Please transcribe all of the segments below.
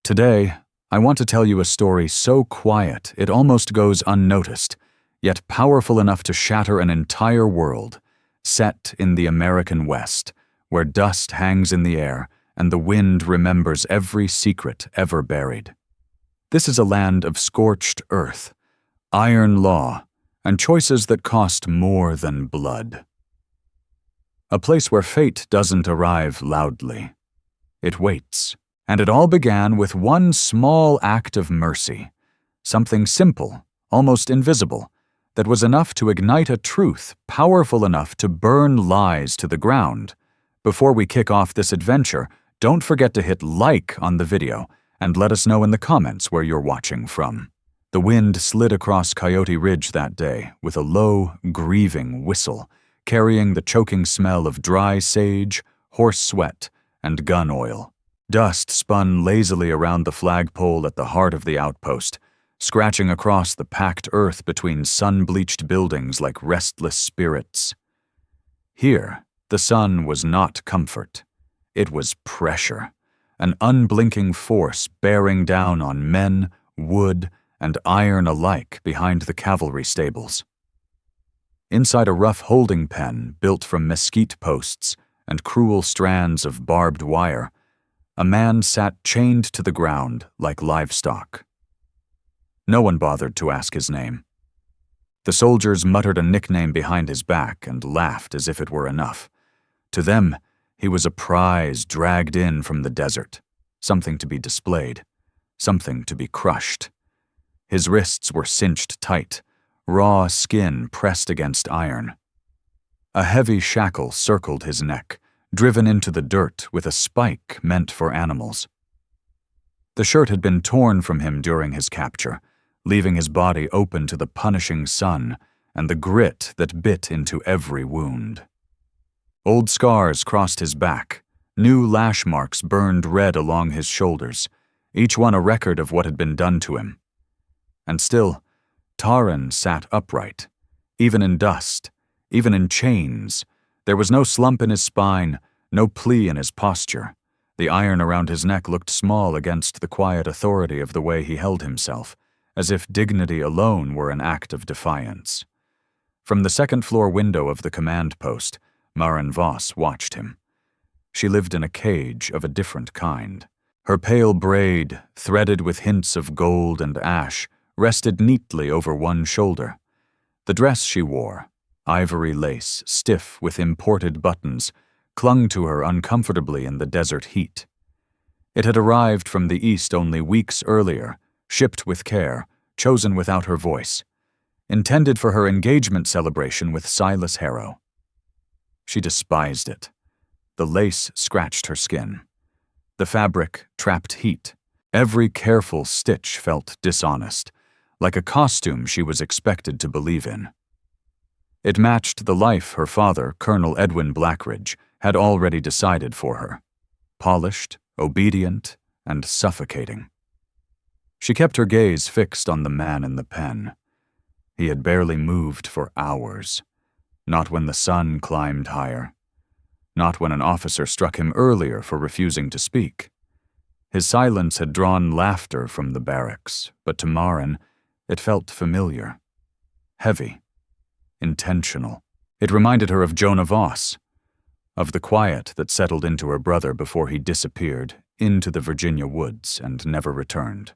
Today, I want to tell you a story so quiet it almost goes unnoticed, yet powerful enough to shatter an entire world, set in the American West, where dust hangs in the air and the wind remembers every secret ever buried. This is a land of scorched earth, iron law, and choices that cost more than blood. A place where fate doesn't arrive loudly. It waits. And it all began with one small act of mercy, something simple, almost invisible, that was enough to ignite a truth powerful enough to burn lies to the ground. Before we kick off this adventure, don't forget to hit like on the video and let us know in the comments where you're watching from. The wind slid across Coyote Ridge that day with a low, grieving whistle, carrying the choking smell of dry sage, horse sweat, and gun oil. Dust spun lazily around the flagpole at the heart of the outpost, scratching across the packed earth between sun-bleached buildings like restless spirits. Here, the sun was not comfort. It was pressure, an unblinking force bearing down on men, wood, and iron alike behind the cavalry stables. Inside a rough holding pen built from mesquite posts and cruel strands of barbed wire, a man sat chained to the ground like livestock. No one bothered to ask his name. The soldiers muttered a nickname behind his back and laughed as if it were enough. To them, he was a prize dragged in from the desert, something to be displayed, something to be crushed. His wrists were cinched tight, raw skin pressed against iron. A heavy shackle circled his neck, driven into the dirt with a spike meant for animals. The shirt had been torn from him during his capture, leaving his body open to the punishing sun and the grit that bit into every wound. Old scars crossed his back, new lash marks burned red along his shoulders, each one a record of what had been done to him. And still, Taran sat upright, even in dust, even in chains. There was no slump in his spine, no plea in his posture. The iron around his neck looked small against the quiet authority of the way he held himself, as if dignity alone were an act of defiance. From the second-floor window of the command post, Maren Voss watched him. She lived in a cage of a different kind. Her pale braid, threaded with hints of gold and ash, rested neatly over one shoulder. The dress she wore, ivory lace, stiff with imported buttons, clung to her uncomfortably in the desert heat. It had arrived from the east only weeks earlier, shipped with care, chosen without her voice, intended for her engagement celebration with Silas Harrow. She despised it. The lace scratched her skin. The fabric trapped heat. Every careful stitch felt dishonest, like a costume she was expected to believe in. It matched the life her father, Colonel Edwin Blackridge, had already decided for her. Polished, obedient, and suffocating. She kept her gaze fixed on the man in the pen. He had barely moved for hours. Not when the sun climbed higher. Not when an officer struck him earlier for refusing to speak. His silence had drawn laughter from the barracks, but to Maren, it felt familiar. Heavy. Intentional. It reminded her of Jonah Voss, of the quiet that settled into her brother before he disappeared into the Virginia woods and never returned.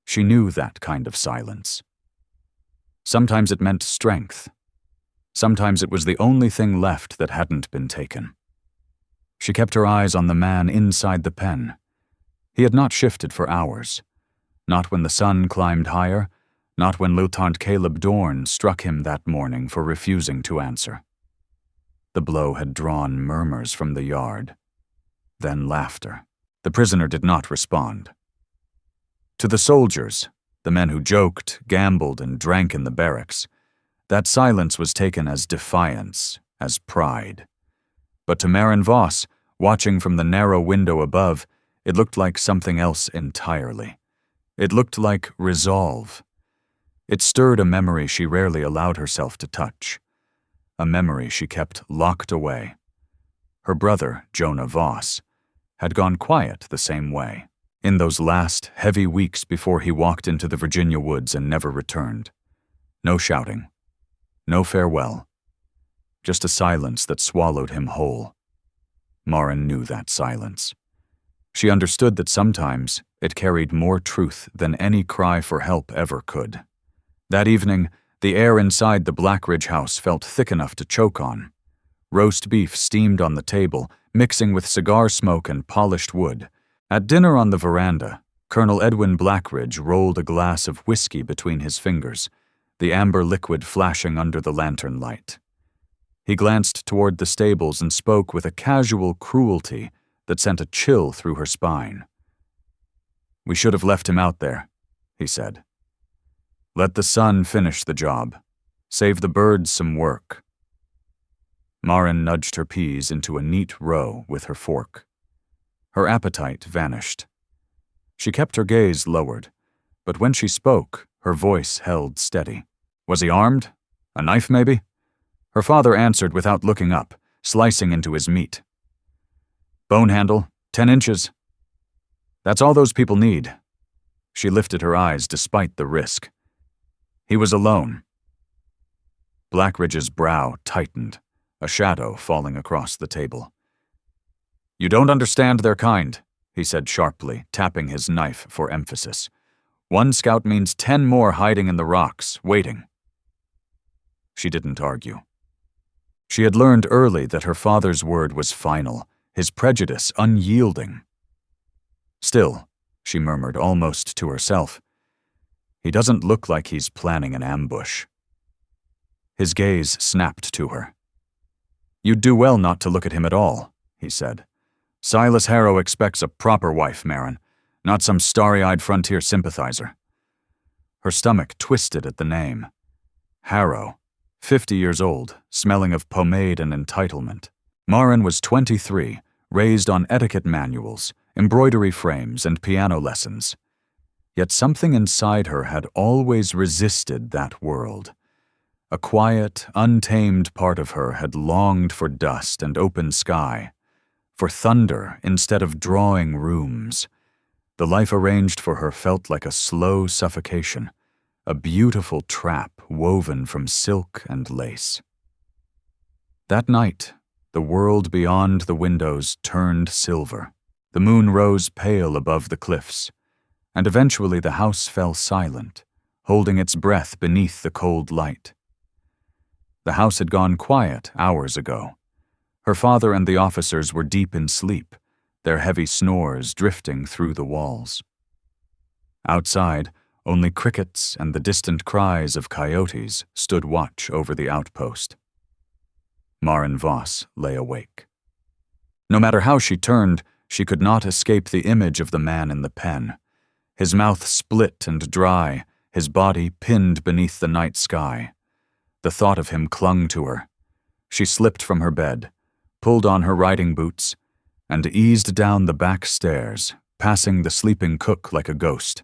She knew that kind of silence. Sometimes it meant strength. Sometimes it was the only thing left that hadn't been taken. She kept her eyes on the man inside the pen. He had not shifted for hours. Not when the sun climbed higher, not when Lieutenant Caleb Dorn struck him that morning for refusing to answer. The blow had drawn murmurs from the yard, then laughter. The prisoner did not respond. To the soldiers, the men who joked, gambled, and drank in the barracks, that silence was taken as defiance, as pride. But to Maren Voss, watching from the narrow window above, it looked like something else entirely. It looked like resolve. It stirred a memory she rarely allowed herself to touch, a memory she kept locked away. Her brother, Jonah Voss, had gone quiet the same way. in those last, heavy weeks before he walked into the Virginia woods and never returned. No shouting. No farewell. Just a silence that swallowed him whole. Maren knew that silence. She understood that sometimes it carried more truth than any cry for help ever could. That evening, the air inside the Blackridge house felt thick enough to choke on. Roast beef steamed on the table, mixing with cigar smoke and polished wood. At dinner on the veranda, Colonel Edwin Blackridge rolled a glass of whiskey between his fingers, the amber liquid flashing under the lantern light. He glanced toward the stables and spoke with a casual cruelty that sent a chill through her spine. "We should have left him out there," he said. "Let the sun finish the job. Save the birds some work." Maren nudged her peas into a neat row with her fork. Her appetite vanished. She kept her gaze lowered, but when she spoke, her voice held steady. "Was he armed? A knife, maybe?" Her father answered without looking up, slicing into his meat. "Bone handle, 10 inches. That's all those people need." She lifted her eyes despite the risk. "He was alone." Blackridge's brow tightened, a shadow falling across the table. "You don't understand their kind," he said sharply, tapping his knife for emphasis. "One scout means 10 more hiding in the rocks, waiting." She didn't argue. She had learned early that her father's word was final, his prejudice unyielding. "Still," she murmured almost to herself, "he doesn't look like he's planning an ambush." His gaze snapped to her. "You'd do well not to look at him at all," he said. "Silas Harrow expects a proper wife, Maren, not some starry-eyed frontier sympathizer." Her stomach twisted at the name. Harrow, 50 years old, smelling of pomade and entitlement. Maren was 23, raised on etiquette manuals, embroidery frames, and piano lessons. Yet something inside her had always resisted that world. A quiet, untamed part of her had longed for dust and open sky, for thunder instead of drawing rooms. The life arranged for her felt like a slow suffocation, a beautiful trap woven from silk and lace. That night, the world beyond the windows turned silver. The moon rose pale above the cliffs, and eventually the house fell silent, holding its breath beneath the cold light. The house had gone quiet hours ago. Her father and the officers were deep in sleep, their heavy snores drifting through the walls. Outside, only crickets and the distant cries of coyotes stood watch over the outpost. Maren Voss lay awake. No matter how she turned, she could not escape the image of the man in the pen. His mouth split and dry, his body pinned beneath the night sky. The thought of him clung to her. She slipped from her bed, pulled on her riding boots, and eased down the back stairs, passing the sleeping cook like a ghost.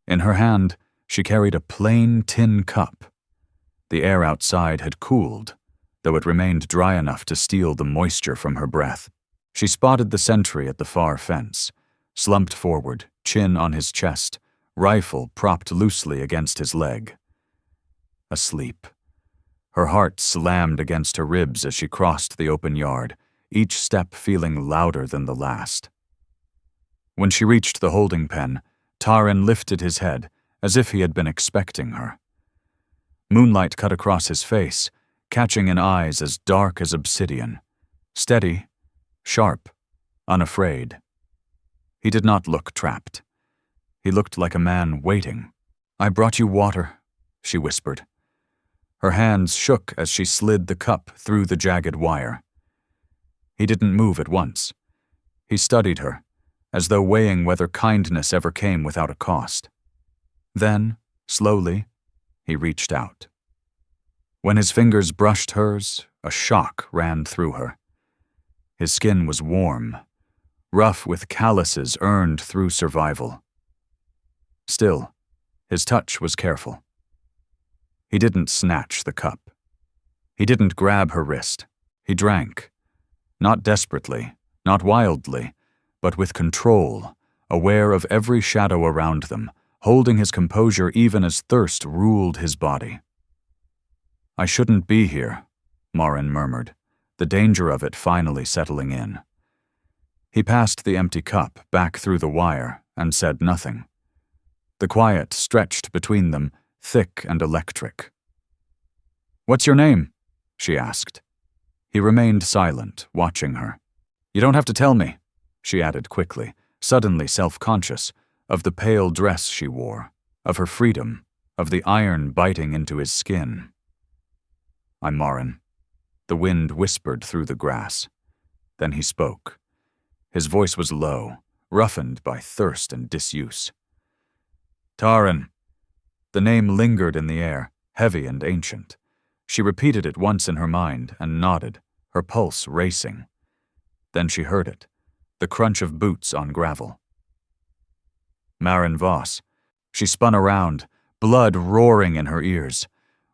In her hand, she carried a plain tin cup. The air outside had cooled, though it remained dry enough to steal the moisture from her breath. She spotted the sentry at the far fence, slumped forward, chin on his chest, rifle propped loosely against his leg. Asleep. Her heart slammed against her ribs as she crossed the open yard, each step feeling louder than the last. When she reached the holding pen, Taran lifted his head, as if he had been expecting her. Moonlight cut across his face, catching in eyes as dark as obsidian. Steady, sharp, unafraid. He did not look trapped. He looked like a man waiting. "I brought you water," she whispered. Her hands shook as she slid the cup through the jagged wire. He didn't move at once. He studied her, as though weighing whether kindness ever came without a cost. Then, slowly, he reached out. When his fingers brushed hers, a shock ran through her. His skin was warm, rough with calluses earned through survival. Still, his touch was careful. He didn't snatch the cup. He didn't grab her wrist. He drank. Not desperately, not wildly, but with control, aware of every shadow around them, holding his composure even as thirst ruled his body. "I shouldn't be here," Marin murmured, the danger of it finally settling in. He passed the empty cup back through the wire and said nothing. The quiet stretched between them, thick and electric. "What's your name?" she asked. He remained silent, watching her. "You don't have to tell me," she added quickly, suddenly self-conscious, of the pale dress she wore, of her freedom, of the iron biting into his skin. "I'm Marin." The wind whispered through the grass. Then he spoke. His voice was low, roughened by thirst and disuse. "Taran." The name lingered in the air, heavy and ancient. She repeated it once in her mind and nodded, her pulse racing. Then she heard it, the crunch of boots on gravel. Marin Voss. She spun around, blood roaring in her ears.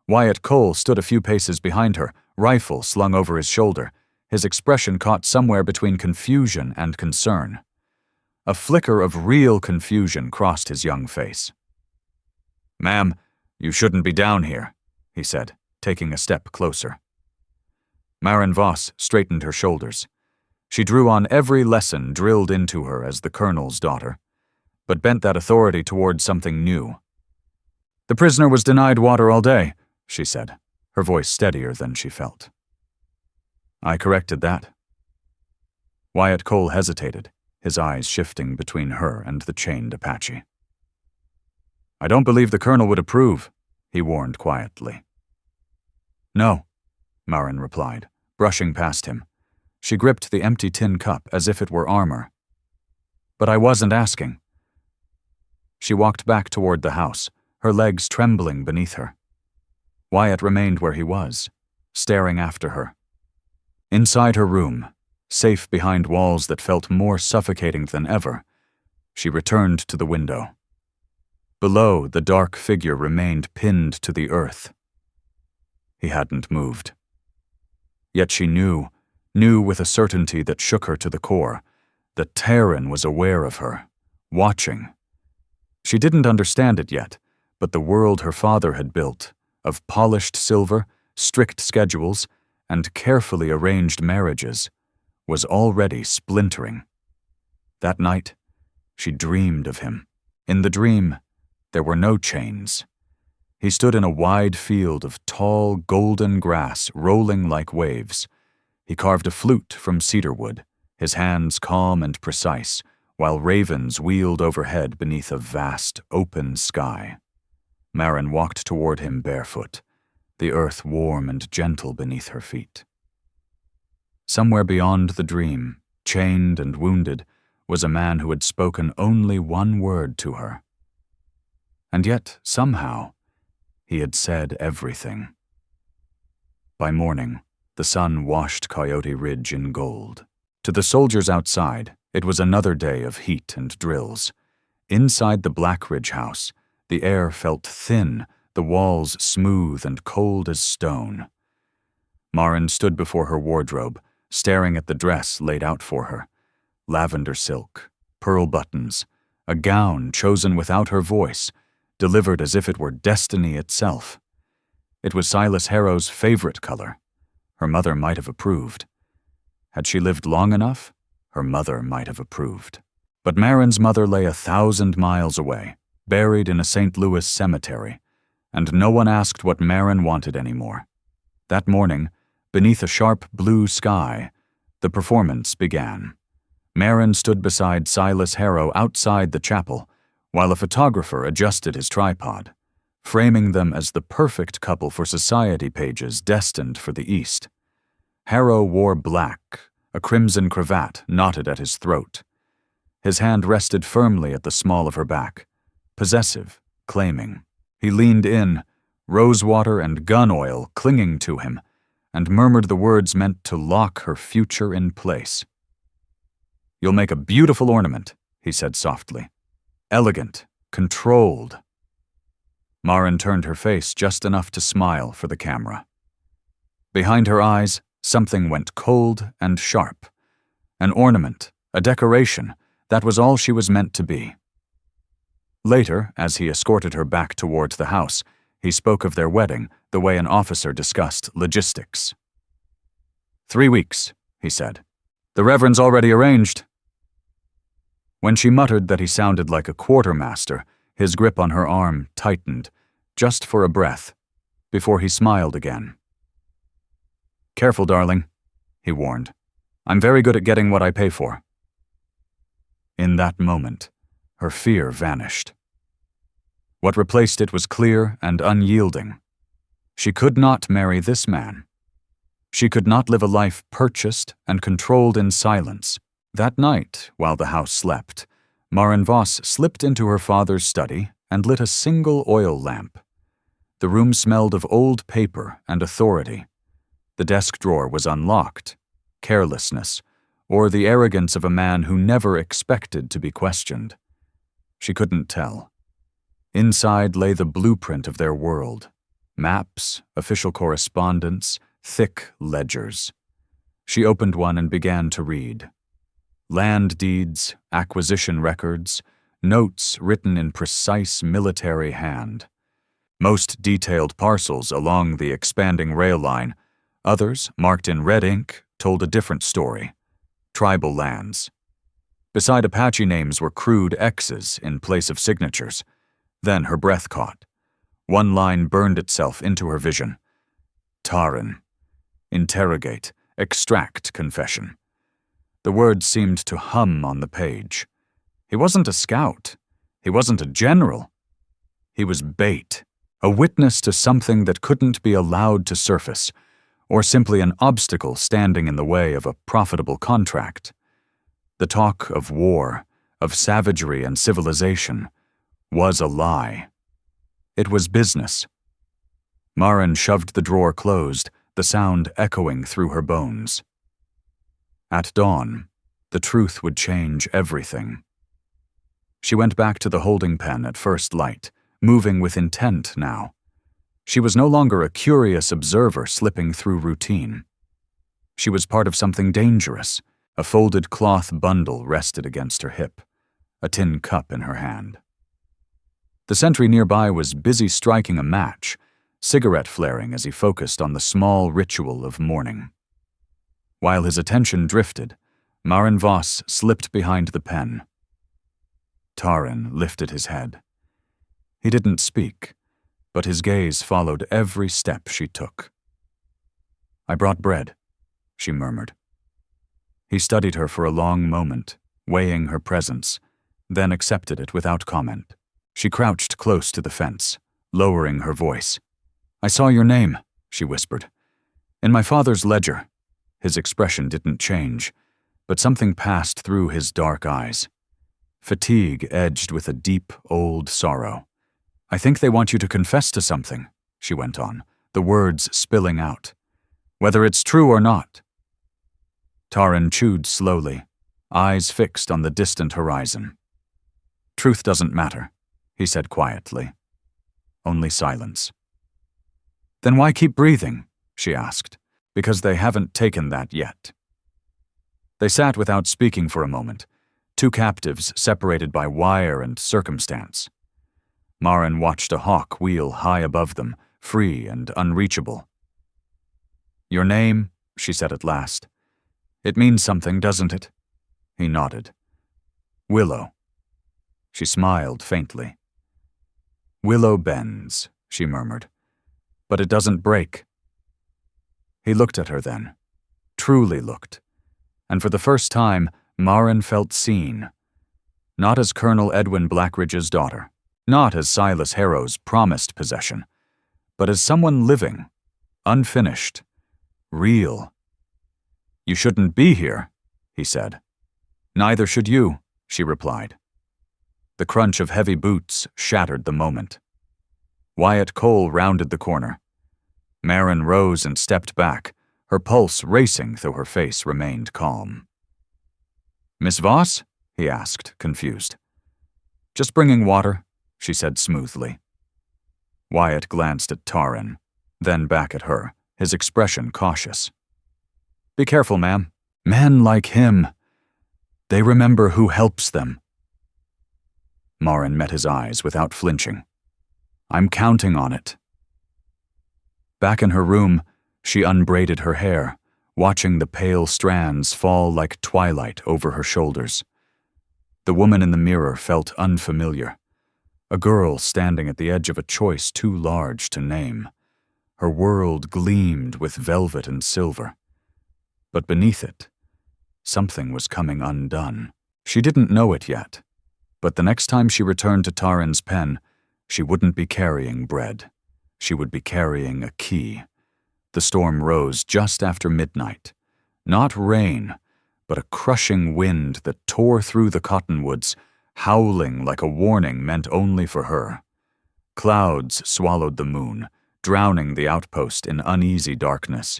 Wyatt Cole stood a few paces behind her, rifle slung over his shoulder, his expression caught somewhere between confusion and concern. A flicker of real confusion crossed his young face. "Ma'am, you shouldn't be down here," he said, taking a step closer. Marin Voss straightened her shoulders. She drew on every lesson drilled into her as the colonel's daughter, but bent that authority toward something new. "The prisoner was denied water all day," she said, her voice steadier than she felt. "I corrected that." Wyatt Cole hesitated, his eyes shifting between her and the chained Apache. "I don't believe the colonel would approve," he warned quietly. "No," Marin replied, brushing past him. She gripped the empty tin cup as if it were armor. "But I wasn't asking." She walked back toward the house, her legs trembling beneath her. Wyatt remained where he was, staring after her. Inside her room, safe behind walls that felt more suffocating than ever, she returned to the window. Below, the dark figure remained pinned to the earth. He hadn't moved. Yet she knew with a certainty that shook her to the core, that Taran was aware of her, watching. She didn't understand it yet, but the world her father had built, of polished silver, strict schedules, and carefully arranged marriages, was already splintering. That night, she dreamed of him. In the dream, there were no chains. He stood in a wide field of tall, golden grass rolling like waves. He carved a flute from cedar wood, his hands calm and precise, while ravens wheeled overhead beneath a vast, open sky. Marin walked toward him barefoot, the earth warm and gentle beneath her feet. Somewhere beyond the dream, chained and wounded, was a man who had spoken only one word to her. And yet, somehow, he had said everything. By morning, the sun washed Coyote Ridge in gold. To the soldiers outside, it was another day of heat and drills. Inside the Black Ridge house, the air felt thin, the walls smooth and cold as stone. Marin stood before her wardrobe, staring at the dress laid out for her. Lavender silk, pearl buttons, a gown chosen without her voice, delivered as if it were destiny itself. It was Silas Harrow's favorite color. Her mother might have approved. Had she lived long enough, her mother might have approved. But Marin's mother lay 1,000 miles away, buried in a St. Louis cemetery, and no one asked what Marin wanted anymore. That morning, beneath a sharp blue sky, the performance began. Marin stood beside Silas Harrow outside the chapel, while a photographer adjusted his tripod, framing them as the perfect couple for society pages destined for the East. Harrow wore black, a crimson cravat knotted at his throat. His hand rested firmly at the small of her back, possessive, claiming. He leaned in, rosewater and gun oil clinging to him, and murmured the words meant to lock her future in place. "You'll make a beautiful ornament," he said softly. "Elegant, controlled." Marin turned her face just enough to smile for the camera. Behind her eyes, something went cold and sharp. An ornament, a decoration, That was all she was meant to be. Later, as he escorted her back towards the house, he spoke of their wedding the way an officer discussed logistics. 3 weeks, he said. The Reverend's already arranged. When she muttered that he sounded like a quartermaster, his grip on her arm tightened, just for a breath, before he smiled again. Careful, darling, he warned. I'm very good at getting what I pay for. In that moment, her fear vanished. What replaced it was clear and unyielding. She could not marry this man. She could not live a life purchased and controlled in silence. That night, while the house slept, Maren Voss slipped into her father's study and lit a single oil lamp. The room smelled of old paper and authority. The desk drawer was unlocked. Carelessness, or the arrogance of a man who never expected to be questioned. She couldn't tell. Inside lay the blueprint of their world. Maps, official correspondence, thick ledgers. She opened one and began to read. Land deeds, acquisition records, notes written in precise military hand. Most detailed parcels along the expanding rail line. Others, marked in red ink, told a different story. Tribal lands. Beside Apache names were crude X's in place of signatures. Then her breath caught. One line burned itself into her vision. Taran. Interrogate. Extract confession. The words seemed to hum on the page. He wasn't a scout. He wasn't a general. He was bait, a witness to something that couldn't be allowed to surface, or simply an obstacle standing in the way of a profitable contract. The talk of war, of savagery and civilization, was a lie. It was business. Maren shoved the drawer closed, the sound echoing through her bones. At dawn, the truth would change everything. She went back to the holding pen at first light, moving with intent now. She was no longer a curious observer slipping through routine. She was part of something dangerous. A folded cloth bundle rested against her hip, a tin cup in her hand. The sentry nearby was busy striking a match, cigarette flaring as he focused on the small ritual of mourning. While his attention drifted, Maren Voss slipped behind the pen. Taran lifted his head. He didn't speak, but his gaze followed every step she took. I brought bread, she murmured. He studied her for a long moment, weighing her presence, then accepted it without comment. She crouched close to the fence, lowering her voice. I saw your name, she whispered. In my father's ledger. His expression didn't change, but something passed through his dark eyes. Fatigue edged with a deep, old sorrow. I think they want you to confess to something, she went on, the words spilling out. Whether it's true or not. Taran chewed slowly, eyes fixed on the distant horizon. Truth doesn't matter, he said quietly. Only silence. Then why keep breathing? She asked. Because they haven't taken that yet. They sat without speaking for a moment, two captives separated by wire and circumstance. Maren watched a hawk wheel high above them, free and unreachable. Your name, she said at last. It means something, doesn't it? He nodded. Willow. She smiled faintly. Willow bends, she murmured. But it doesn't break. He looked at her then, truly looked, and for the first time, Maren felt seen. Not as Colonel Edwin Blackridge's daughter, not as Silas Harrow's promised possession, but as someone living, unfinished, real. You shouldn't be here, he said. Neither should you, she replied. The crunch of heavy boots shattered the moment. Wyatt Cole rounded the corner. Maren rose and stepped back, her pulse racing though her face remained calm. Miss Voss? He asked, confused. Just bringing water, she said smoothly. Wyatt glanced at Taran, then back at her, his expression cautious. Be careful, ma'am. Men like him. They remember who helps them. Maren met his eyes without flinching. I'm counting on it. Back in her room, she unbraided her hair, watching the pale strands fall like twilight over her shoulders. The woman in the mirror felt unfamiliar. A girl standing at the edge of a choice too large to name. Her world gleamed with velvet and silver. But beneath it, something was coming undone. She didn't know it yet, but the next time she returned to Taran's pen, she wouldn't be carrying bread. She would be carrying a key. The storm rose just after midnight. Not rain, but a crushing wind that tore through the cottonwoods, howling like a warning meant only for her. Clouds swallowed the moon, drowning the outpost in uneasy darkness.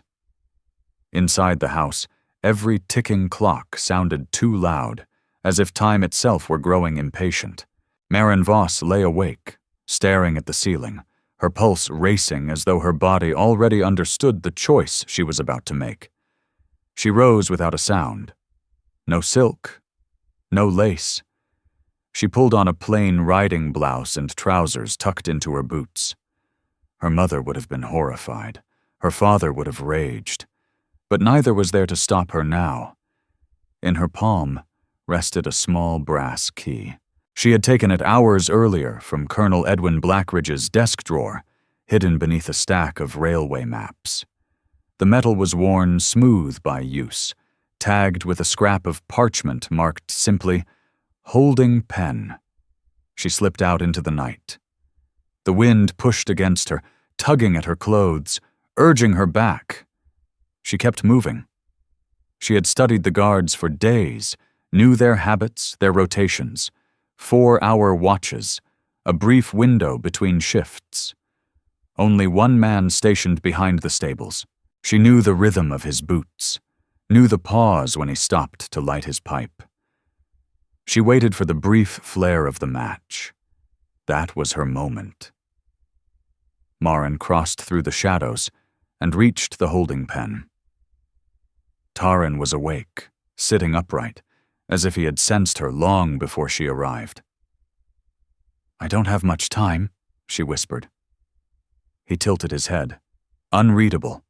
Inside the house, every ticking clock sounded too loud, as if time itself were growing impatient. Maren Voss lay awake, staring at the ceiling, her pulse racing as though her body already understood the choice she was about to make. She rose without a sound. No silk, no lace. She pulled on a plain riding blouse and trousers tucked into her boots. Her mother would have been horrified. Her father would have raged. But neither was there to stop her now. In her palm rested a small brass key. She had taken it hours earlier from Colonel Edwin Blackridge's desk drawer, hidden beneath a stack of railway maps. The metal was worn smooth by use, tagged with a scrap of parchment marked simply, "Holding Pen." She slipped out into the night. The wind pushed against her, tugging at her clothes, urging her back. She kept moving. She had studied the guards for days, knew their habits, their rotations, 4-hour watches, a brief window between shifts. Only one man stationed behind the stables. She knew the rhythm of his boots, knew the pause when he stopped to light his pipe. She waited for the brief flare of the match. That was her moment. Maren crossed through the shadows and reached the holding pen. Taran was awake, sitting upright, as if he had sensed her long before she arrived. "I don't have much time," she whispered. He tilted his head. Unreadable.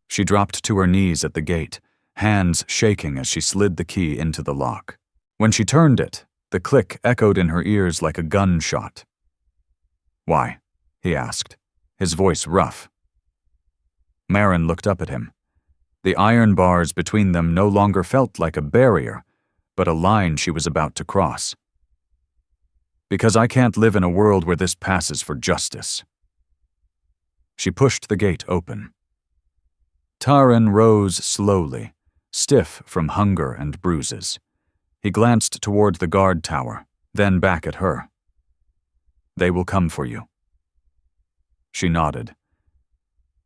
She dropped to her knees at the gate, hands shaking as she slid the key into the lock. When she turned it, the click echoed in her ears like a gunshot. "Why?" he asked, his voice rough. Maren looked up at him. The iron bars between them no longer felt like a barrier, but a line she was about to cross. "Because I can't live in a world where this passes for justice." She pushed the gate open. Taran rose slowly, stiff from hunger and bruises. He glanced toward the guard tower, then back at her. "They will come for you." She nodded.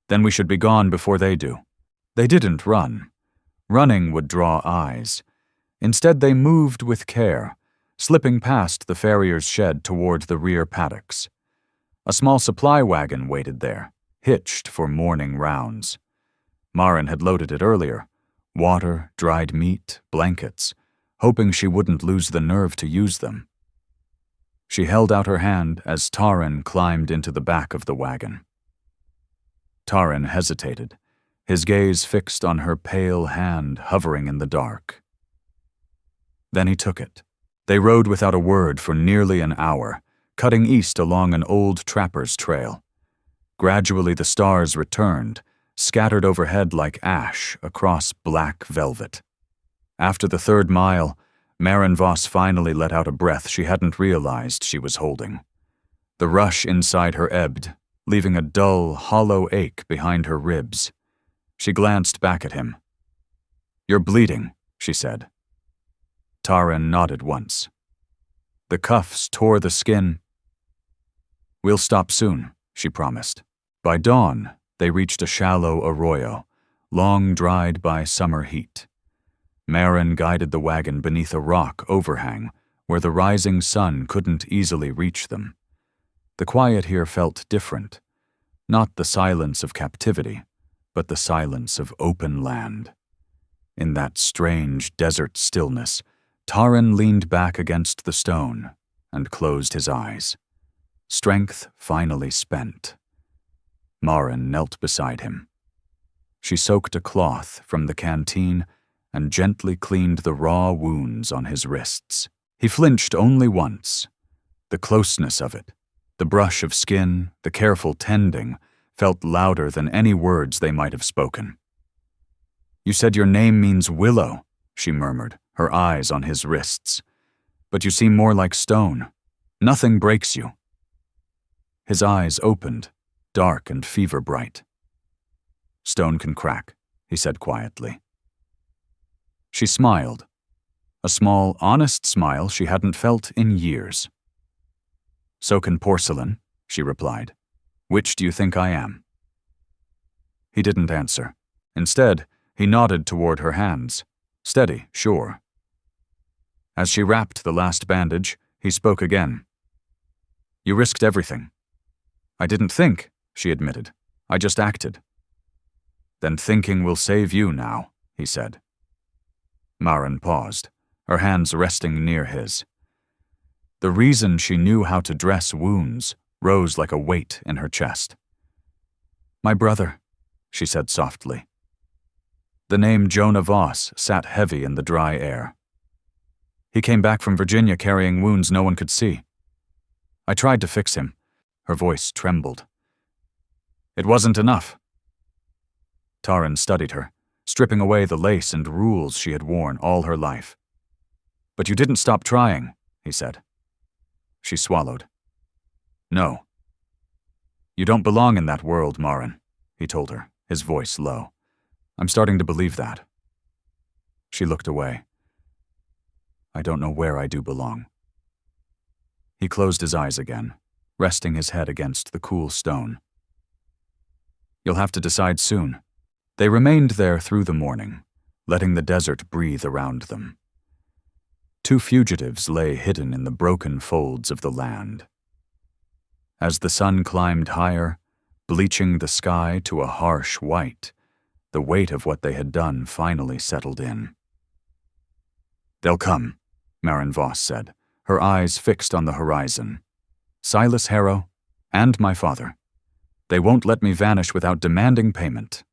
"Then we should be gone before they do." They didn't run. Running would draw eyes. Instead, they moved with care, slipping past the farrier's shed toward the rear paddocks. A small supply wagon waited there, hitched for morning rounds. Maren had loaded it earlier. Water, dried meat, blankets, hoping she wouldn't lose the nerve to use them. She held out her hand as Taran climbed into the back of the wagon. Taran hesitated, his gaze fixed on her pale hand hovering in the dark. Then he took it. They rode without a word for nearly an hour, cutting east along an old trapper's trail. Gradually the stars returned, scattered overhead like ash across black velvet. After the 3rd mile, Maren Voss finally let out a breath she hadn't realized she was holding. The rush inside her ebbed, leaving a dull, hollow ache behind her ribs. She glanced back at him. "You're bleeding," she said. Taran nodded once. The cuffs tore the skin. "We'll stop soon," she promised. By dawn, they reached a shallow arroyo, long dried by summer heat. Maren guided the wagon beneath a rock overhang where the rising sun couldn't easily reach them. The quiet here felt different, not the silence of captivity, but the silence of open land. In that strange desert stillness, Taran leaned back against the stone and closed his eyes. Strength finally spent. Maren knelt beside him. She soaked a cloth from the canteen and gently cleaned the raw wounds on his wrists. He flinched only once. The closeness of it, the brush of skin, the careful tending, felt louder than any words they might have spoken. "You said your name means willow," she murmured, her eyes on his wrists. "But you seem more like stone. Nothing breaks you." His eyes opened, dark and fever-bright. "Stone can crack," he said quietly. She smiled, a small, honest smile she hadn't felt in years. "So can porcelain," she replied. "Which do you think I am?" He didn't answer. Instead, he nodded toward her hands. Steady, sure. As she wrapped the last bandage, he spoke again. "You risked everything." "I didn't think," she admitted. "I just acted." "Then thinking will save you now," he said. Maren paused, her hands resting near his. The reason she knew how to dress wounds rose like a weight in her chest. "My brother," she said softly. The name Jonah Voss sat heavy in the dry air. "He came back from Virginia carrying wounds no one could see. I tried to fix him." Her voice trembled. "It wasn't enough." Taran studied her, stripping away the lace and rules she had worn all her life. "But you didn't stop trying," he said. She swallowed. "No." "You don't belong in that world, Maren," he told her, his voice low. "I'm starting to believe that." She looked away. "I don't know where I do belong." He closed his eyes again, resting his head against the cool stone. "You'll have to decide soon." They remained there through the morning, letting the desert breathe around them. Two fugitives lay hidden in the broken folds of the land. As the sun climbed higher, bleaching the sky to a harsh white, the weight of what they had done finally settled in. "They'll come," Maren Voss said, her eyes fixed on the horizon. "Silas Harrow and my father. They won't let me vanish without demanding payment."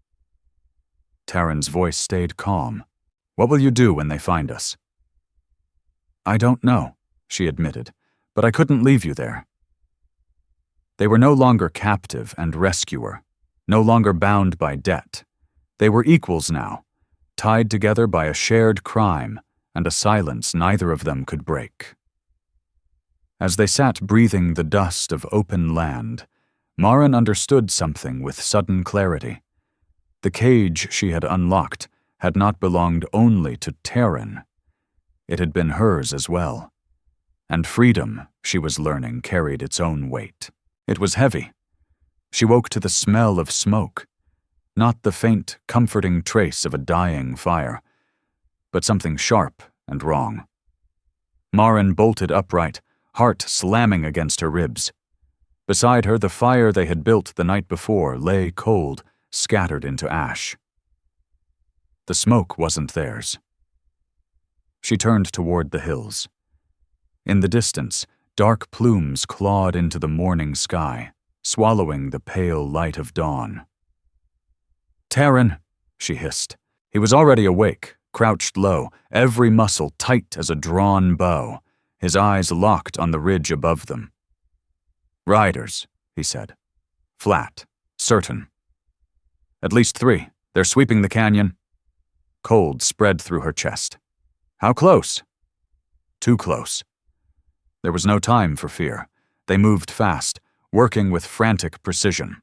Taran's voice stayed calm. "What will you do when they find us?" "I don't know," she admitted, "but I couldn't leave you there." They were no longer captive and rescuer, no longer bound by debt. They were equals now, tied together by a shared crime and a silence neither of them could break. As they sat breathing the dust of open land, Maren understood something with sudden clarity. The cage she had unlocked had not belonged only to Taran. It had been hers as well. And freedom, she was learning, carried its own weight. It was heavy. She woke to the smell of smoke, not the faint, comforting trace of a dying fire, but something sharp and wrong. Maren bolted upright, heart slamming against her ribs. Beside her, the fire they had built the night before lay cold, scattered into ash. The smoke wasn't theirs. She turned toward the hills. In the distance, dark plumes clawed into the morning sky, swallowing the pale light of dawn. "Taran," she hissed. He was already awake, crouched low, every muscle tight as a drawn bow, his eyes locked on the ridge above them. "Riders," he said. "Flat. Certain. At least 3. They're sweeping the canyon." Cold spread through her chest. "How close?" "Too close." There was no time for fear. They moved fast, working with frantic precision.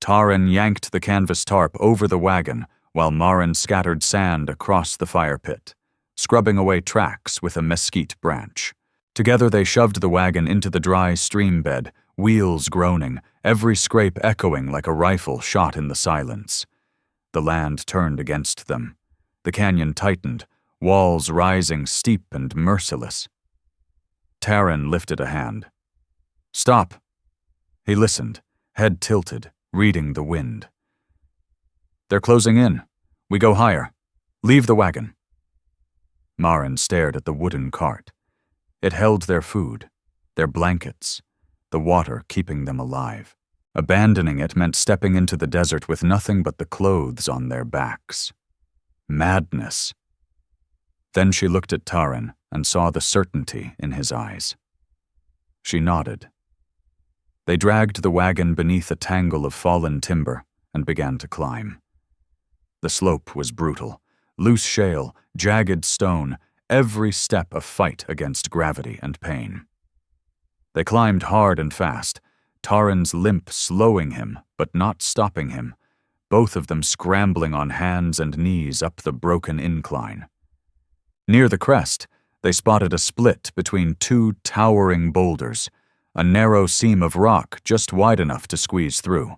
Taran yanked the canvas tarp over the wagon while Maren scattered sand across the fire pit, scrubbing away tracks with a mesquite branch. Together they shoved the wagon into the dry stream bed, wheels groaning, every scrape echoing like a rifle shot in the silence. The land turned against them. The canyon tightened, walls rising steep and merciless. Taran lifted a hand. "Stop." He listened, head tilted, reading the wind. "They're closing in. We go higher." Leave the wagon. Marin stared at the wooden cart. It held their food, their blankets, the water keeping them alive. Abandoning it meant stepping into the desert with nothing but the clothes on their backs. Madness. Then she looked at Taran and saw the certainty in his eyes. She nodded. They dragged the wagon beneath a tangle of fallen timber and began to climb. The slope was brutal. Loose shale, jagged stone, every step a fight against gravity and pain. They climbed hard and fast, Taran's limp slowing him but not stopping him, both of them scrambling on hands and knees up the broken incline. Near the crest, they spotted a split between two towering boulders, a narrow seam of rock just wide enough to squeeze through.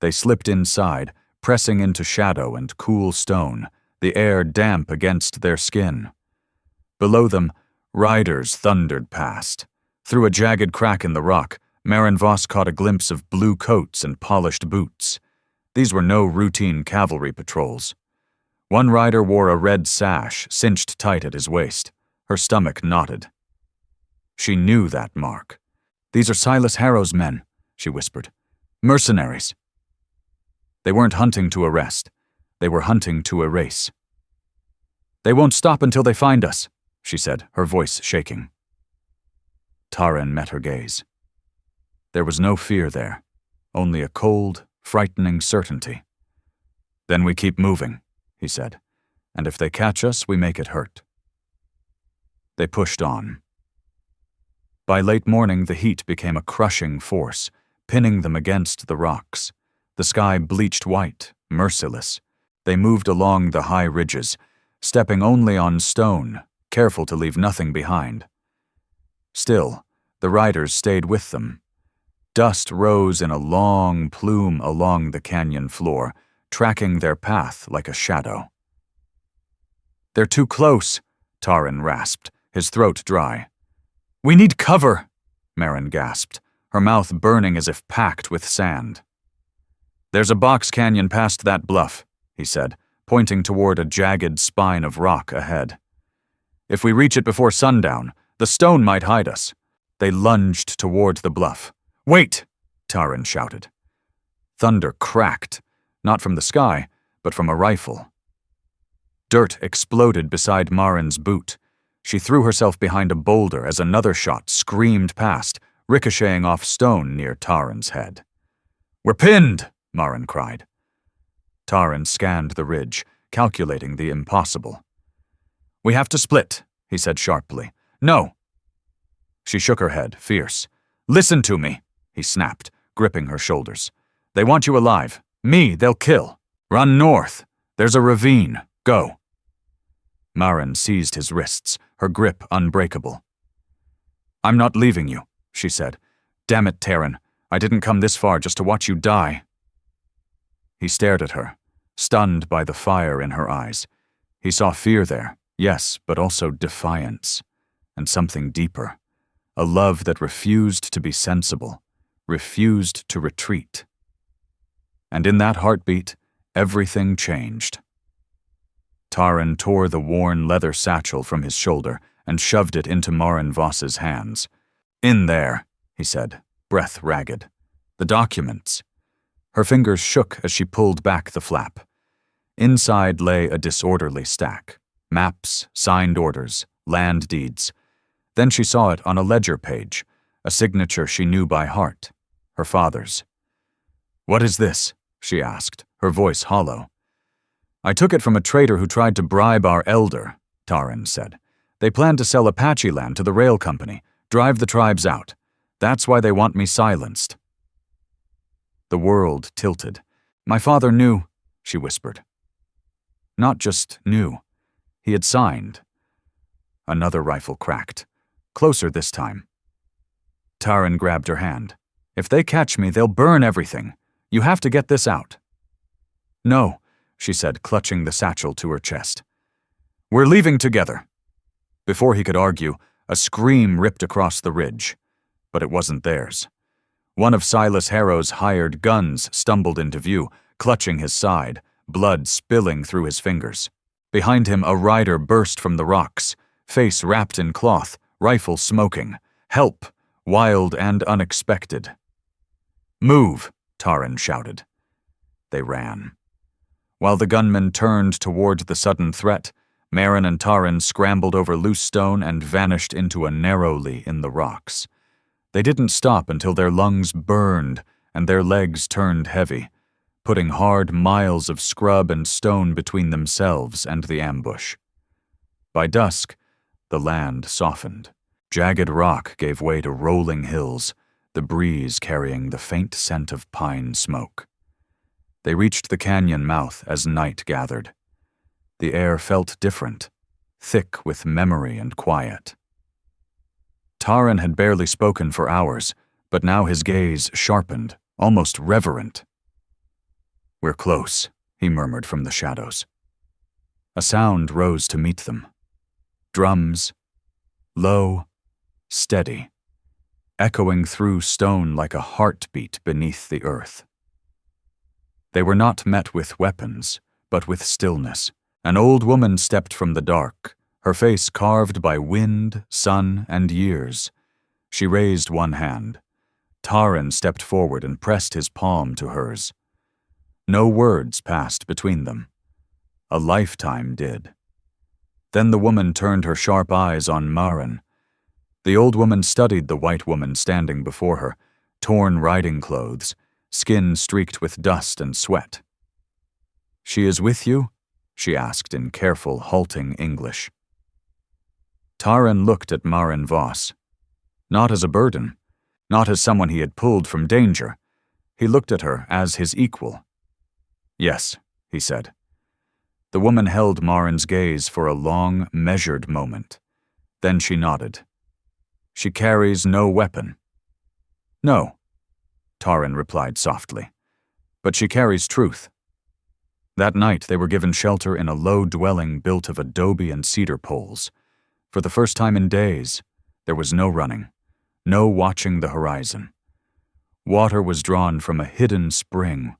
They slipped inside, pressing into shadow and cool stone, the air damp against their skin. Below them, riders thundered past. Through a jagged crack in the rock, Marin Voss caught a glimpse of blue coats and polished boots. These were no routine cavalry patrols. One rider wore a red sash cinched tight at his waist. Her stomach knotted. She knew that mark. "These are Silas Harrow's men," she whispered. "Mercenaries." They weren't hunting to arrest. They were hunting to erase. "They won't stop until they find us," she said, her voice shaking. Taran met her gaze. There was no fear there, only a cold, frightening certainty. "Then we keep moving," he said, "and if they catch us, we make it hurt." They pushed on. By late morning, the heat became a crushing force, pinning them against the rocks. The sky bleached white, merciless. They moved along the high ridges, stepping only on stone, careful to leave nothing behind. Still, the riders stayed with them. Dust rose in a long plume along the canyon floor, tracking their path like a shadow. "They're too close," Taran rasped, his throat dry. "We need cover," Marin gasped, her mouth burning as if packed with sand. "There's a box canyon past that bluff," he said, pointing toward a jagged spine of rock ahead. "If we reach it before sundown, the stone might hide us." They lunged toward the bluff. "Wait!" Taran shouted. Thunder cracked, not from the sky, but from a rifle. Dirt exploded beside Marin's boot. She threw herself behind a boulder as another shot screamed past, ricocheting off stone near Taran's head. "We're pinned!" Marin cried. Taran scanned the ridge, calculating the impossible. "We have to split," he said sharply. "No." She shook her head, fierce. "Listen to me," he snapped, gripping her shoulders. "They want you alive. Me, they'll kill. Run north. There's a ravine. Go." Marin seized his wrists, her grip unbreakable. "I'm not leaving you," she said. "Damn it, Taran. I didn't come this far just to watch you die." He stared at her, stunned by the fire in her eyes. He saw fear there, yes, but also defiance, and something deeper. A love that refused to be sensible, refused to retreat. And in that heartbeat, everything changed. Taran tore the worn leather satchel from his shoulder and shoved it into Marin Voss's hands. "In there," he said, breath ragged. "The documents." Her fingers shook as she pulled back the flap. Inside lay a disorderly stack. Maps, signed orders, land deeds. Then she saw it on a ledger page, a signature she knew by heart, her father's. "What is this?" she asked, her voice hollow. "I took it from a trader who tried to bribe our elder," Taran said. "They plan to sell Apache land to the rail company, drive the tribes out. That's why they want me silenced." The world tilted. "My father knew," she whispered. Not just knew. He had signed. Another rifle cracked. Closer this time. Taran grabbed her hand. "If they catch me, they'll burn everything. You have to get this out." "No," she said, clutching the satchel to her chest. "We're leaving together." Before he could argue, a scream ripped across the ridge. But it wasn't theirs. One of Silas Harrow's hired guns stumbled into view, clutching his side, blood spilling through his fingers. Behind him, a rider burst from the rocks, face wrapped in cloth, rifle smoking. Help! Wild and unexpected. Move! Taran shouted. They ran. While the gunmen turned toward the sudden threat, Maren and Taran scrambled over loose stone and vanished into a narrowly in the rocks. They didn't stop until their lungs burned and their legs turned heavy, putting hard miles of scrub and stone between themselves and the ambush. By dusk, the land softened. Jagged rock gave way to rolling hills, the breeze carrying the faint scent of pine smoke. They reached the canyon mouth as night gathered. The air felt different, thick with memory and quiet. Taran had barely spoken for hours, but now his gaze sharpened, almost reverent. "We're close," he murmured from the shadows. A sound rose to meet them. Drums, low, steady, echoing through stone like a heartbeat beneath the earth. They were not met with weapons, but with stillness. An old woman stepped from the dark, her face carved by wind, sun, and years. She raised one hand. Taran stepped forward and pressed his palm to hers. No words passed between them. A lifetime did. Then the woman turned her sharp eyes on Maren. The old woman studied the white woman standing before her, torn riding clothes, skin streaked with dust and sweat. "She is with you?" she asked in careful, halting English. Taran looked at Maren Voss. Not as a burden, not as someone he had pulled from danger. He looked at her as his equal. "Yes," he said. The woman held Maren's gaze for a long, measured moment. Then she nodded. "She carries no weapon." "No," Taran replied softly, "but she carries truth." That night they were given shelter in a low dwelling built of adobe and cedar poles. For the first time in days, there was no running, no watching the horizon. Water was drawn from a hidden spring,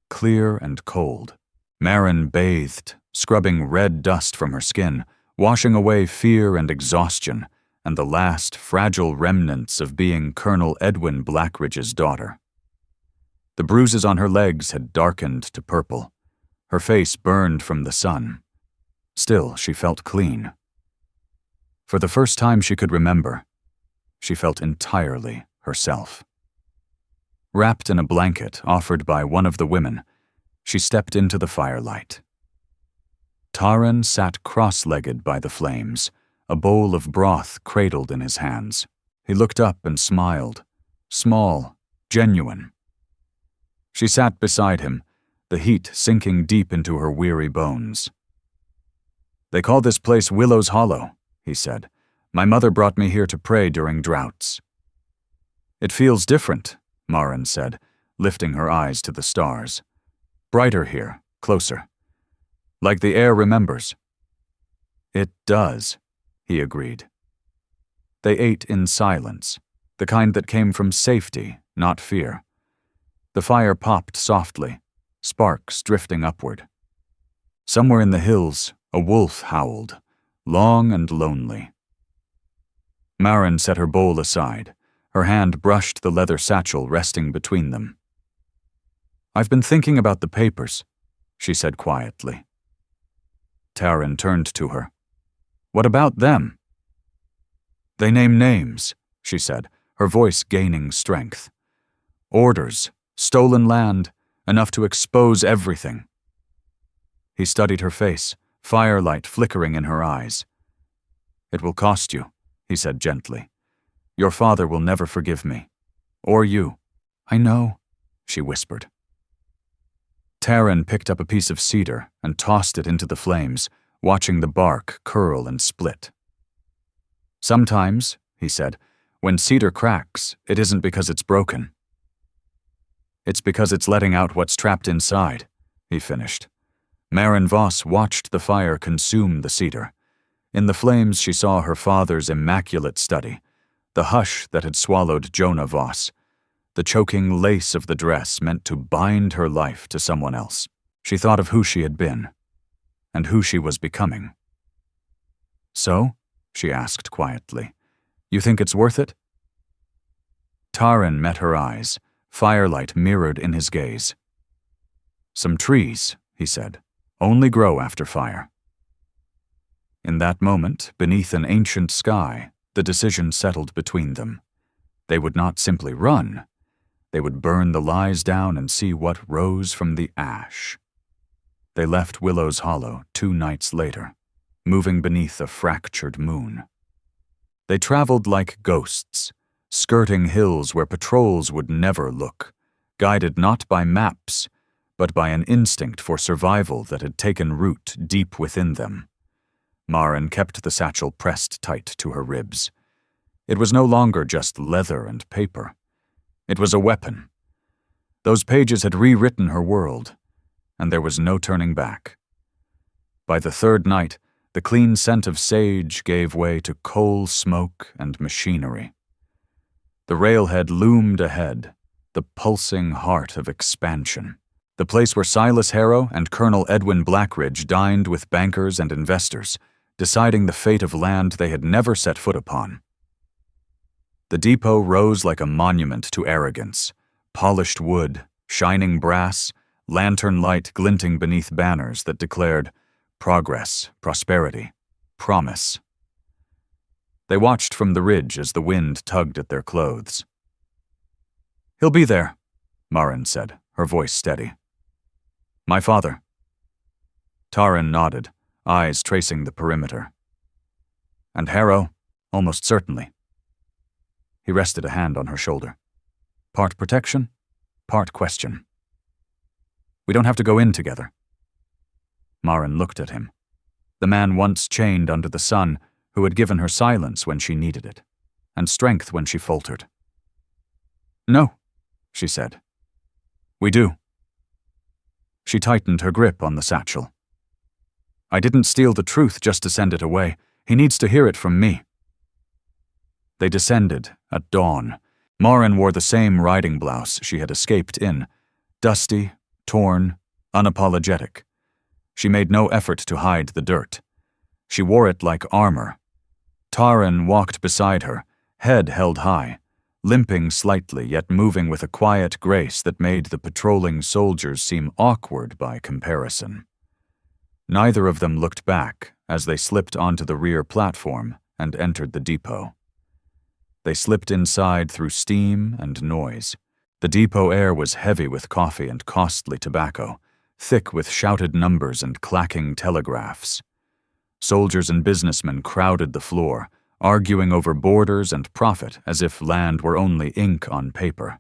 clear and cold. Maren bathed, scrubbing red dust from her skin, washing away fear and exhaustion, and the last fragile remnants of being Colonel Edwin Blackridge's daughter. The bruises on her legs had darkened to purple. Her face burned from the sun. Still, she felt clean. For the first time she could remember, she felt entirely herself. Wrapped in a blanket offered by one of the women, she stepped into the firelight. Taran sat cross-legged by the flames, a bowl of broth cradled in his hands. He looked up and smiled, small, genuine. She sat beside him, the heat sinking deep into her weary bones. "They call this place Willow's Hollow," he said. "My mother brought me here to pray during droughts." "It feels different," Maren said, lifting her eyes to the stars. "Brighter here, closer. Like the air remembers." "It does," he agreed. They ate in silence, the kind that came from safety, not fear. The fire popped softly, sparks drifting upward. Somewhere in the hills, a wolf howled, long and lonely. Maren set her bowl aside. Her hand brushed the leather satchel resting between them. "I've been thinking about the papers," she said quietly. Taran turned to her. "What about them?" "They name names," she said, her voice gaining strength. "Orders, stolen land, enough to expose everything." He studied her face, firelight flickering in her eyes. "It will cost you," he said gently. "Your father will never forgive me. Or you." "I know," she whispered. Taran picked up a piece of cedar and tossed it into the flames, watching the bark curl and split. "Sometimes," he said, "when cedar cracks, it isn't because it's broken. It's because it's letting out what's trapped inside," he finished. Maren Voss watched the fire consume the cedar. In the flames she saw her father's immaculate study, the hush that had swallowed Jonah Voss, the choking lace of the dress meant to bind her life to someone else. She thought of who she had been, and who she was becoming. "So?" she asked quietly. "You think it's worth it?" Taran met her eyes, firelight mirrored in his gaze. "Some trees," he said, "only grow after fire." In that moment, beneath an ancient sky, the decision settled between them. They would not simply run. They would burn the lies down and see what rose from the ash. They left Willow's Hollow 2 nights later, moving beneath a fractured moon. They traveled like ghosts, skirting hills where patrols would never look, guided not by maps, but by an instinct for survival that had taken root deep within them. Maren kept the satchel pressed tight to her ribs. It was no longer just leather and paper. It was a weapon. Those pages had rewritten her world, and there was no turning back. By the 3rd night, the clean scent of sage gave way to coal smoke and machinery. The railhead loomed ahead, the pulsing heart of expansion. The place where Silas Harrow and Colonel Edwin Blackridge dined with bankers and investors, deciding the fate of land they had never set foot upon. The depot rose like a monument to arrogance, polished wood, shining brass, lantern light glinting beneath banners that declared progress, prosperity, promise. They watched from the ridge as the wind tugged at their clothes. "He'll be there," Maren said, her voice steady. "My father." Taran nodded, eyes tracing the perimeter. "And Harrow, almost certainly." He rested a hand on her shoulder. "Part protection, part question." "We don't have to go in together." Maren looked at him, the man once chained under the sun who had given her silence when she needed it, and strength when she faltered. "No," she said. "We do." She tightened her grip on the satchel. "I didn't steal the truth just to send it away. He needs to hear it from me." They descended at dawn. Maren wore the same riding blouse she had escaped in, dusty, torn, unapologetic. She made no effort to hide the dirt. She wore it like armor. Taran walked beside her, head held high, limping slightly yet moving with a quiet grace that made the patrolling soldiers seem awkward by comparison. Neither of them looked back as they slipped onto the rear platform and entered the depot. They slipped inside through steam and noise. The depot air was heavy with coffee and costly tobacco, thick with shouted numbers and clacking telegraphs. Soldiers and businessmen crowded the floor, arguing over borders and profit as if land were only ink on paper.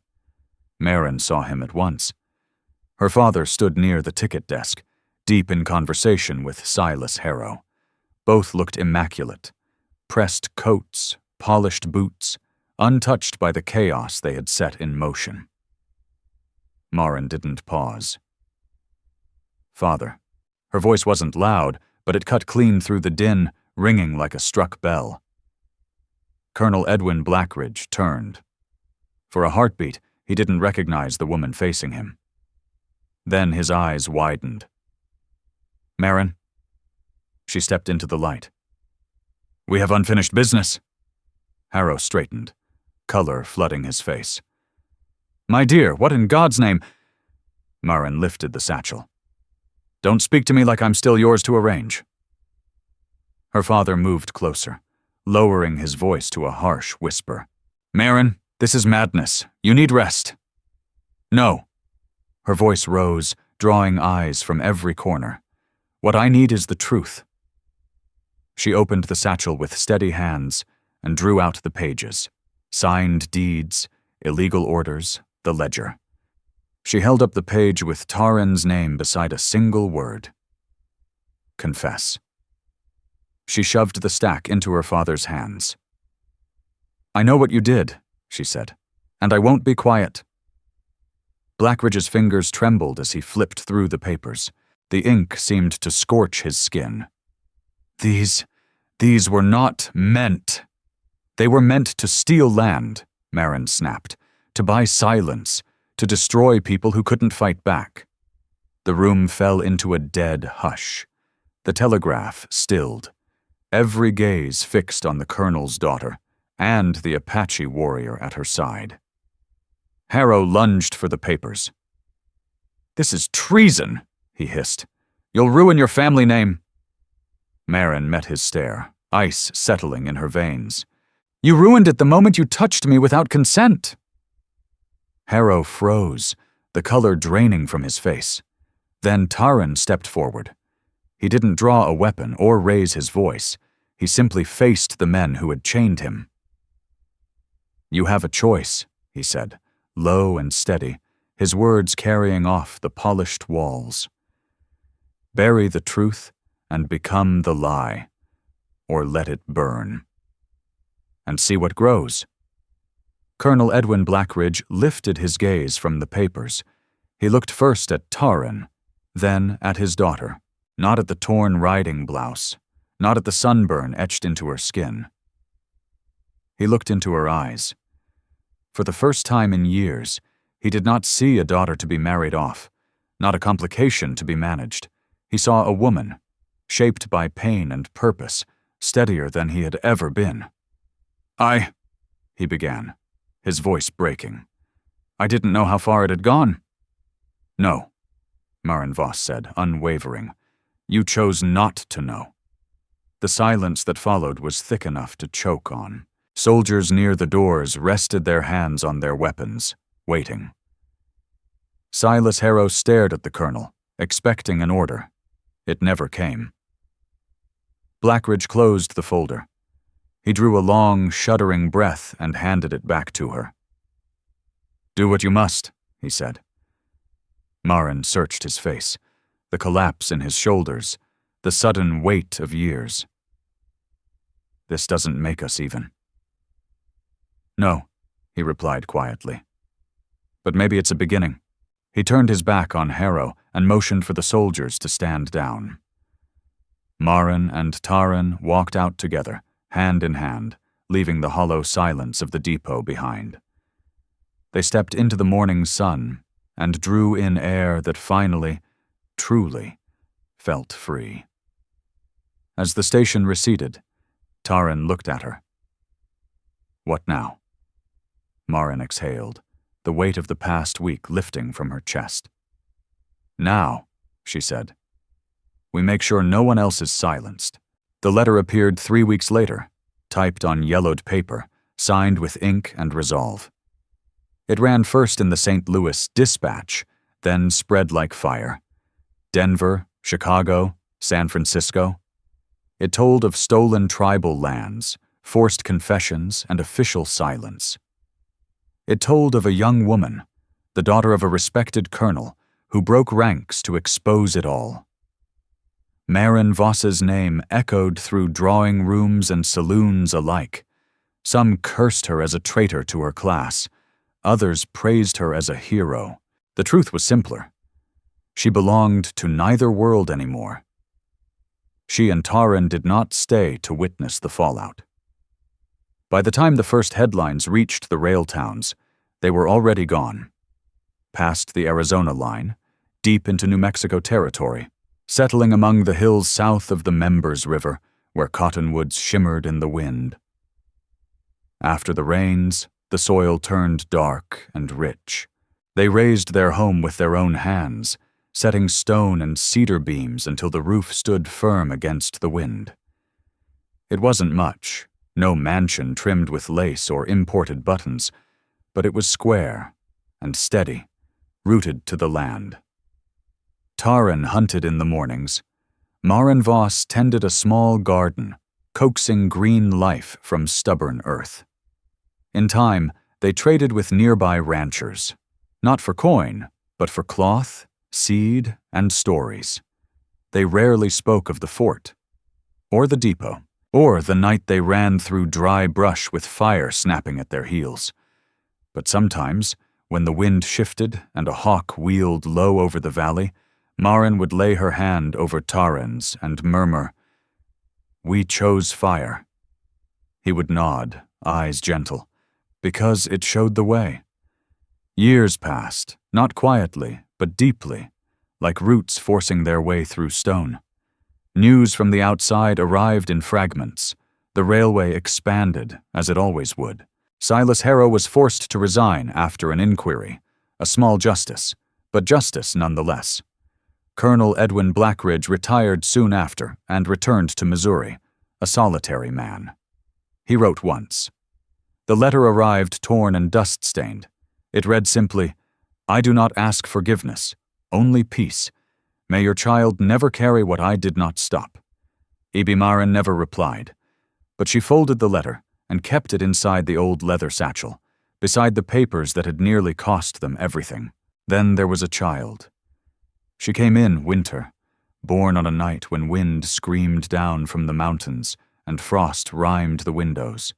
Maren saw him at once. Her father stood near the ticket desk, deep in conversation with Silas Harrow. Both looked immaculate. Pressed coats, polished boots, untouched by the chaos they had set in motion. Maren didn't pause. "Father." Her voice wasn't loud, but it cut clean through the din, ringing like a struck bell. Colonel Edwin Blackridge turned. For a heartbeat, he didn't recognize the woman facing him. Then his eyes widened. "Maren?" She stepped into the light. "We have unfinished business." Harrow straightened, color flooding his face. "My dear, what in God's name—" Maren lifted the satchel. "Don't speak to me like I'm still yours to arrange." Her father moved closer, lowering his voice to a harsh whisper. "Maren, this is madness. You need rest." "No." Her voice rose, drawing eyes from every corner. "What I need is the truth." She opened the satchel with steady hands and drew out the pages, signed deeds, illegal orders, the ledger. She held up the page with Taran's name beside a single word. "Confess." She shoved the stack into her father's hands. "I know what you did," she said, "and I won't be quiet." Blackridge's fingers trembled as he flipped through the papers. The ink seemed to scorch his skin. These were not meant. They were meant to steal land, Maren snapped, to buy silence, to destroy people who couldn't fight back. The room fell into a dead hush. The telegraph stilled, every gaze fixed on the colonel's daughter and the Apache warrior at her side. Harrow lunged for the papers. "This is treason," he hissed. "You'll ruin your family name." Marin met his stare, ice settling in her veins. "You ruined it the moment you touched me without consent." Harrow froze, the color draining from his face. Then Taran stepped forward. He didn't draw a weapon or raise his voice. He simply faced the men who had chained him. "You have a choice," he said, low and steady, his words carrying off the polished walls. "Bury the truth and become the lie, or let it burn. And see what grows." Colonel Edwin Blackridge lifted his gaze from the papers. He looked first at Taran, then at his daughter, not at the torn riding blouse, not at the sunburn etched into her skin. He looked into her eyes. For the first time in years, he did not see a daughter to be married off, not a complication to be managed. He saw a woman, shaped by pain and purpose, steadier than he had ever been. He began, his voice breaking. "I didn't know how far it had gone." "No," Marin Voss said, unwavering. "You chose not to know." The silence that followed was thick enough to choke on. Soldiers near the doors rested their hands on their weapons, waiting. Silas Harrow stared at the colonel, expecting an order. It never came. Blackridge closed the folder. He drew a long, shuddering breath and handed it back to her. "Do what you must," he said. Marin searched his face, the collapse in his shoulders, the sudden weight of years. "This doesn't make us even." "No," he replied quietly. "But maybe it's a beginning." He turned his back on Harrow and motioned for the soldiers to stand down. Marin and Taran walked out together, hand in hand, leaving the hollow silence of the depot behind. They stepped into the morning sun and drew in air that finally, truly, felt free. As the station receded, Taran looked at her. "What now?" Marin exhaled, the weight of the past week lifting from her chest. "Now," she said, "we make sure no one else is silenced." The letter appeared 3 weeks later, typed on yellowed paper, signed with ink and resolve. It ran first in the St. Louis Dispatch, then spread like fire. Denver, Chicago, San Francisco. It told of stolen tribal lands, forced confessions, and official silence. It told of a young woman, the daughter of a respected colonel, who broke ranks to expose it all. Marin Voss's name echoed through drawing rooms and saloons alike. Some cursed her as a traitor to her class. Others praised her as a hero. The truth was simpler. She belonged to neither world anymore. She and Taran did not stay to witness the fallout. By the time the first headlines reached the rail towns, they were already gone. Past the Arizona line, deep into New Mexico territory, settling among the hills south of the Members River, where cottonwoods shimmered in the wind. After the rains, the soil turned dark and rich. They raised their home with their own hands, setting stone and cedar beams until the roof stood firm against the wind. It wasn't much, no mansion trimmed with lace or imported buttons, but it was square and steady, rooted to the land. Taran hunted in the mornings. Marin Voss tended a small garden, coaxing green life from stubborn earth. In time, they traded with nearby ranchers, not for coin, but for cloth, seed, and stories. They rarely spoke of the fort, or the depot, or the night they ran through dry brush with fire snapping at their heels. But sometimes, when the wind shifted and a hawk wheeled low over the valley, Marin would lay her hand over Taran's and murmur, "We chose fire." He would nod, eyes gentle, because it showed the way. Years passed, not quietly, but deeply, like roots forcing their way through stone. News from the outside arrived in fragments. The railway expanded, as it always would. Silas Harrow was forced to resign after an inquiry. A small justice, but justice nonetheless. Colonel Edwin Blackridge retired soon after and returned to Missouri, a solitary man. He wrote once. The letter arrived torn and dust-stained. It read simply, "I do not ask forgiveness, only peace. May your child never carry what I did not stop." E.B. Marin never replied, but she folded the letter and kept it inside the old leather satchel, beside the papers that had nearly cost them everything. Then there was a child. She came in winter, born on a night when wind screamed down from the mountains and frost rimed the windows.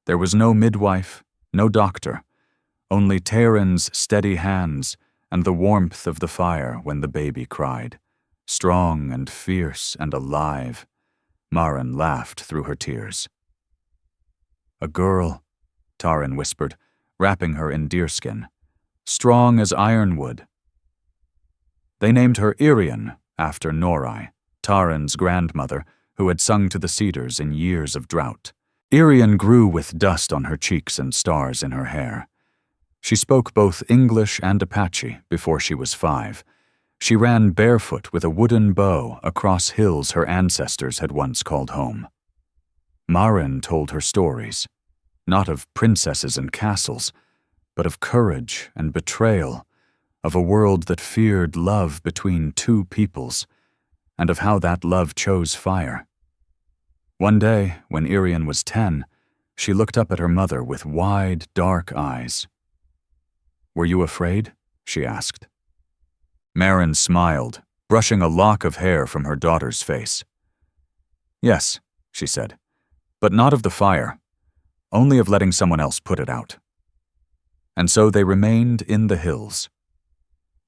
There was no midwife, no doctor, only Taryn's steady hands and the warmth of the fire when the baby cried, strong and fierce and alive. Marin laughed through her tears. "A girl," Taryn whispered, wrapping her in deerskin, "strong as ironwood." They named her Irian after Norai, Taryn's grandmother, who had sung to the cedars in years of drought. Irian grew with dust on her cheeks and stars in her hair. She spoke both English and Apache before she was 5. She ran barefoot with a wooden bow across hills her ancestors had once called home. Marin told her stories, not of princesses and castles, but of courage and betrayal, of a world that feared love between two peoples, and of how that love chose fire. One day, when Irian was 10, she looked up at her mother with wide, dark eyes. "Were you afraid?" she asked. Marin smiled, brushing a lock of hair from her daughter's face. "Yes," she said, "but not of the fire, only of letting someone else put it out." And so they remained in the hills.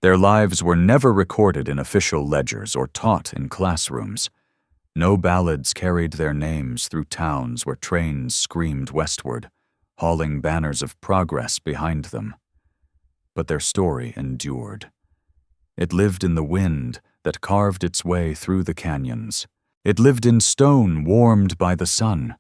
Their lives were never recorded in official ledgers or taught in classrooms. No ballads carried their names through towns where trains screamed westward, hauling banners of progress behind them. But their story endured. It lived in the wind that carved its way through the canyons. It lived in stone warmed by the sun.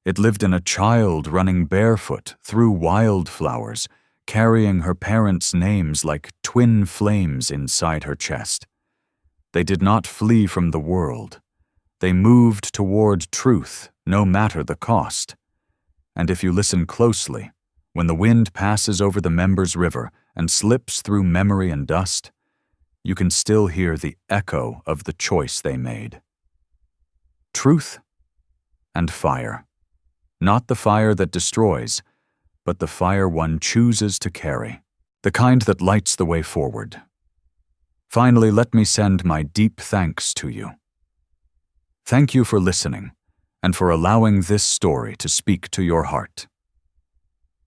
It lived in a child running barefoot through wildflowers, carrying her parents' names like twin flames inside her chest. They did not flee from the world. They moved toward truth, no matter the cost. And if you listen closely, when the wind passes over the Members River and slips through memory and dust, you can still hear the echo of the choice they made. Truth and fire. Not the fire that destroys, but the fire one chooses to carry, the kind that lights the way forward. Finally, let me send my deep thanks to you. Thank you for listening and for allowing this story to speak to your heart.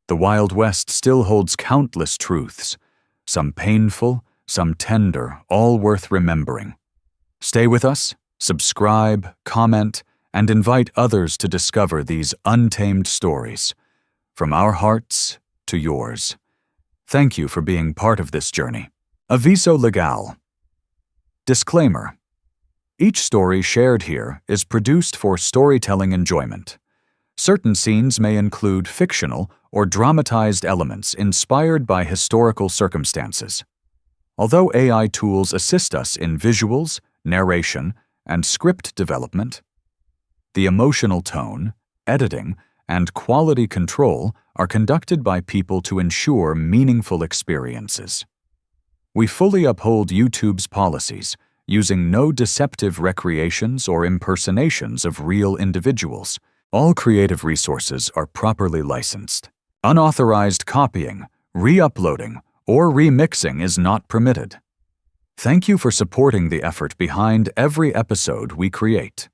The Wild West still holds countless truths, some painful, some tender, all worth remembering. Stay with us, subscribe, comment, and invite others to discover these untamed stories, from our hearts to yours. Thank you for being part of this journey. Aviso legal. Disclaimer. Each story shared here is produced for storytelling enjoyment. Certain scenes may include fictional or dramatized elements inspired by historical circumstances. Although AI tools assist us in visuals, narration, and script development, the emotional tone, editing, and quality control are conducted by people to ensure meaningful experiences. We fully uphold YouTube's policies, using no deceptive recreations or impersonations of real individuals. All creative resources are properly licensed. Unauthorized copying, re-uploading, or remixing is not permitted. Thank you for supporting the effort behind every episode we create.